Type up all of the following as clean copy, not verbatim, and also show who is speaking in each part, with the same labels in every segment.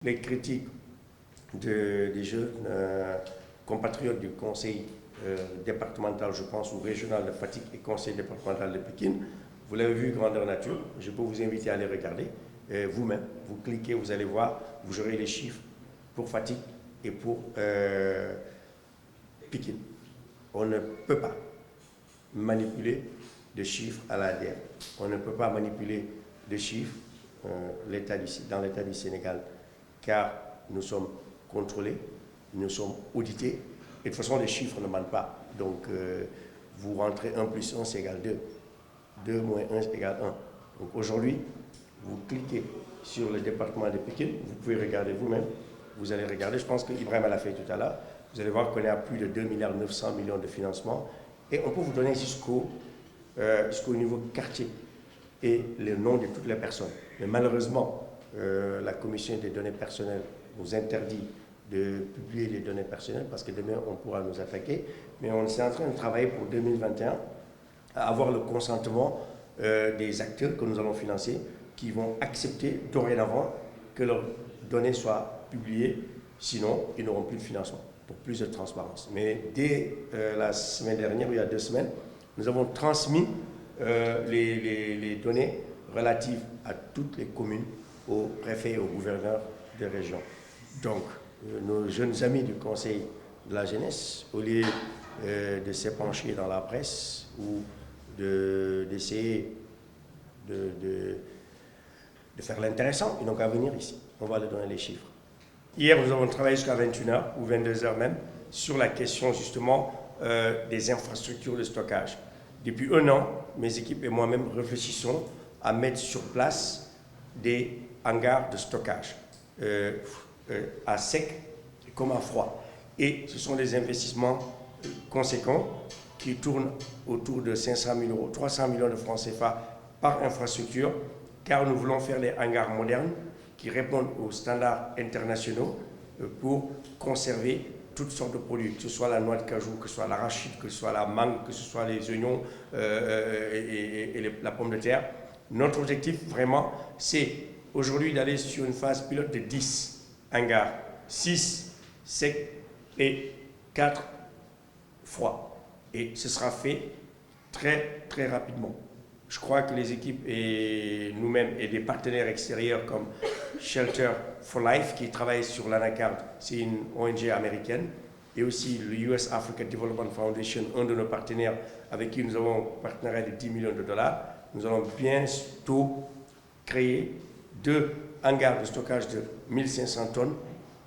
Speaker 1: les critiques des jeunes compatriotes du conseil départemental, je pense, ou régional de Fatick et conseil départemental de Pékin. Vous l'avez vu, grandeur nature. Je peux vous inviter à les regarder vous-même. Vous cliquez, vous allez voir, vous aurez les chiffres pour Fatick et pour Pékin. On ne peut pas manipuler de chiffres à la DER. On ne peut pas manipuler de chiffres dans l'État du Sénégal, car nous sommes contrôlés, nous sommes audités, et de toute façon les chiffres ne mentent pas. Donc vous rentrez 1 plus 1 c'est égal 2, 2 moins 1 égale 1. Donc aujourd'hui, vous cliquez sur le département de Pékin, vous pouvez regarder vous-même, vous allez regarder, je pense qu'Ibrahim l'a fait tout à l'heure, vous allez voir qu'on est à plus de 2,9 milliards de financement, et on peut vous donner jusqu'au niveau quartier et le nom de toutes les personnes. Mais malheureusement, la commission des données personnelles nous interdit de publier les données personnelles parce que demain on pourra nous attaquer. Mais on est en train de travailler pour 2021 à avoir le consentement des acteurs que nous allons financer qui vont accepter dorénavant que leurs données soient publiées, sinon ils n'auront plus de financement pour plus de transparence. Mais dès la semaine dernière, il y a 2 semaines, nous avons transmis les données relatives à toutes les communes, aux préfets et aux gouverneurs des régions. Donc, nos jeunes amis du Conseil de la jeunesse, au lieu de s'épancher dans la presse ou d'essayer de faire l'intéressant, ils n'ont qu'à venir ici. On va leur donner les chiffres. Hier, nous avons travaillé jusqu'à 21h ou 22h même sur la question justement des infrastructures de stockage. Depuis 1 an, mes équipes et moi-même réfléchissons à mettre sur place des hangars de stockage à sec comme à froid. Et ce sont des investissements conséquents qui tournent autour de 500 000 euros, 300 millions de francs CFA par infrastructure, car nous voulons faire des hangars modernes qui répondent aux standards internationaux pour conserver toutes sortes de produits, que ce soit la noix de cajou, que ce soit l'arachide, que ce soit la mangue, que ce soit les oignons et la pomme de terre. Notre objectif, vraiment, c'est aujourd'hui d'aller sur une phase pilote de 10 hangars, 6 secs et 4 froids. Et ce sera fait très, très rapidement. Je crois que les équipes et nous-mêmes et des partenaires extérieurs comme Shelter for Life qui travaille sur l'anacarde, c'est une ONG américaine, et aussi le US Africa Development Foundation, un de nos partenaires avec qui nous avons un partenariat de 10 millions de dollars. Nous allons bientôt créer 2 hangars de stockage de 1500 tonnes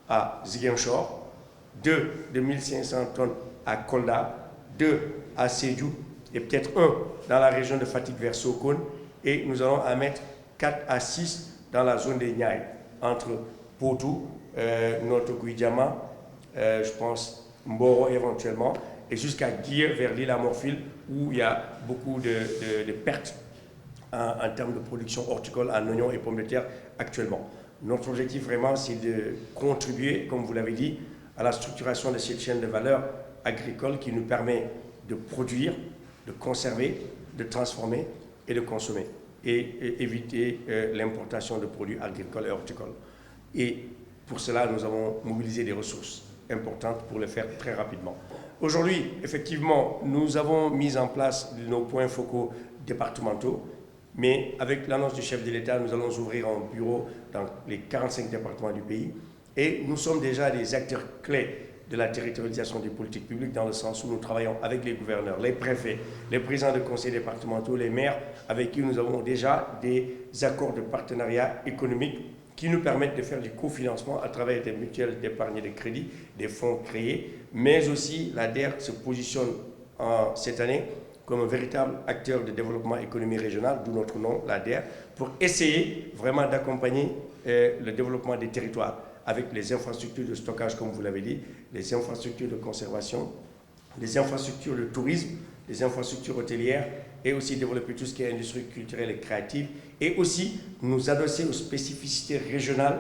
Speaker 1: à Ziguinchor, 2 de 1500 tonnes à Kolda, 2 à Sédhiou, et peut-être 1 dans la région de Fatick vers Sokone, et nous allons en mettre 4 à 6 dans la zone des Niayes, entre Potou, notre Guidjama, je pense Mboro éventuellement, et jusqu'à Guir vers l'île Amorphile, où il y a beaucoup de pertes en termes de production horticole en oignons et pommes de terre actuellement. Notre objectif vraiment, c'est de contribuer, comme vous l'avez dit, à la structuration de cette chaîne de valeur agricole qui nous permet de produire, de conserver, de transformer et de consommer, et éviter l'importation de produits agricoles et horticoles. Et pour cela, nous avons mobilisé des ressources importantes pour le faire très rapidement. Aujourd'hui, effectivement, nous avons mis en place nos points focaux départementaux, mais avec l'annonce du chef de l'État, nous allons ouvrir un bureau dans les 45 départements du pays, et nous sommes déjà des acteurs clés de la territorialisation des politiques publiques, dans le sens où nous travaillons avec les gouverneurs, les préfets, les présidents de conseils départementaux, les maires, avec qui nous avons déjà des accords de partenariat économique qui nous permettent de faire du cofinancement à travers des mutuelles d'épargne et de crédit, des fonds créés, mais aussi la DER se positionne cette année comme un véritable acteur de développement économique régional, d'où notre nom, la DER, pour essayer vraiment d'accompagner le développement des territoires avec les infrastructures de stockage, comme vous l'avez dit, les infrastructures de conservation, les infrastructures de tourisme, les infrastructures hôtelières, et aussi développer tout ce qui est industrie culturelle et créative, et aussi nous adosser aux spécificités régionales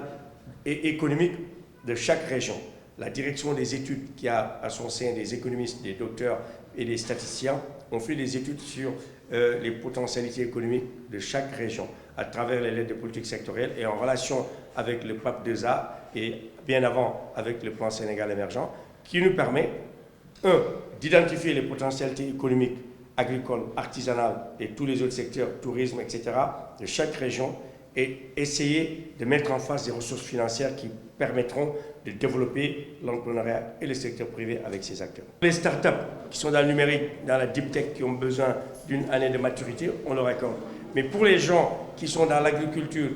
Speaker 1: et économiques de chaque région. La direction des études, qui a à son sein des économistes, des docteurs et des statisticiens, ont fait des études sur les potentialités économiques de chaque région à travers les lettres de politique sectorielle et en relation avec le PAP 2A et bien avant avec le plan Sénégal émergent, qui nous permet, d'identifier les potentialités économiques, agricoles, artisanales et tous les autres secteurs, tourisme, etc., de chaque région, et essayer de mettre en face des ressources financières qui permettront de développer l'entrepreneuriat et le secteur privé avec ces acteurs. Les startups qui sont dans le numérique, dans la deep tech, qui ont besoin d'une année de maturité, on leur accorde. Mais pour les gens qui sont dans l'agriculture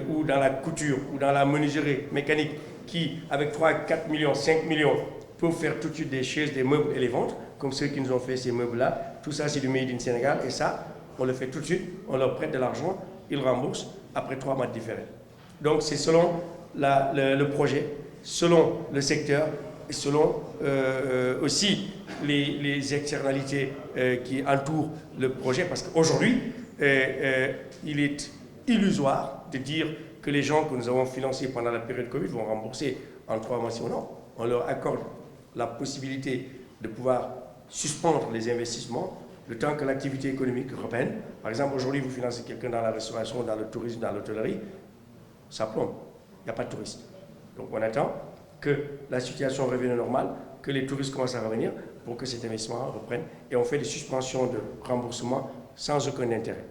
Speaker 1: ou dans la couture ou dans la menuiserie mécanique, qui avec 3, 4 millions, 5 millions peuvent faire tout de suite des chaises, des meubles et les vendre, comme ceux qui nous ont fait ces meubles-là, tout ça c'est du Made in Sénégal et ça, on le fait tout de suite, on leur prête de l'argent, ils remboursent après 3 mois de différé. Donc c'est selon le projet, selon le secteur et selon aussi les externalités qui entourent le projet, parce qu'aujourd'hui, il est illusoire de dire que les gens que nous avons financés pendant la période Covid vont rembourser en 3 mois si ou non. On leur accorde la possibilité de pouvoir suspendre les investissements le temps que l'activité économique reprenne. Par exemple, aujourd'hui, vous financez quelqu'un dans la restauration, dans le tourisme, dans l'hôtellerie, ça plombe. Il n'y a pas de touristes. Donc on attend que la situation revienne normale, que les touristes commencent à revenir pour que cet investissement reprenne. Et on fait des suspensions de remboursement sans aucun intérêt.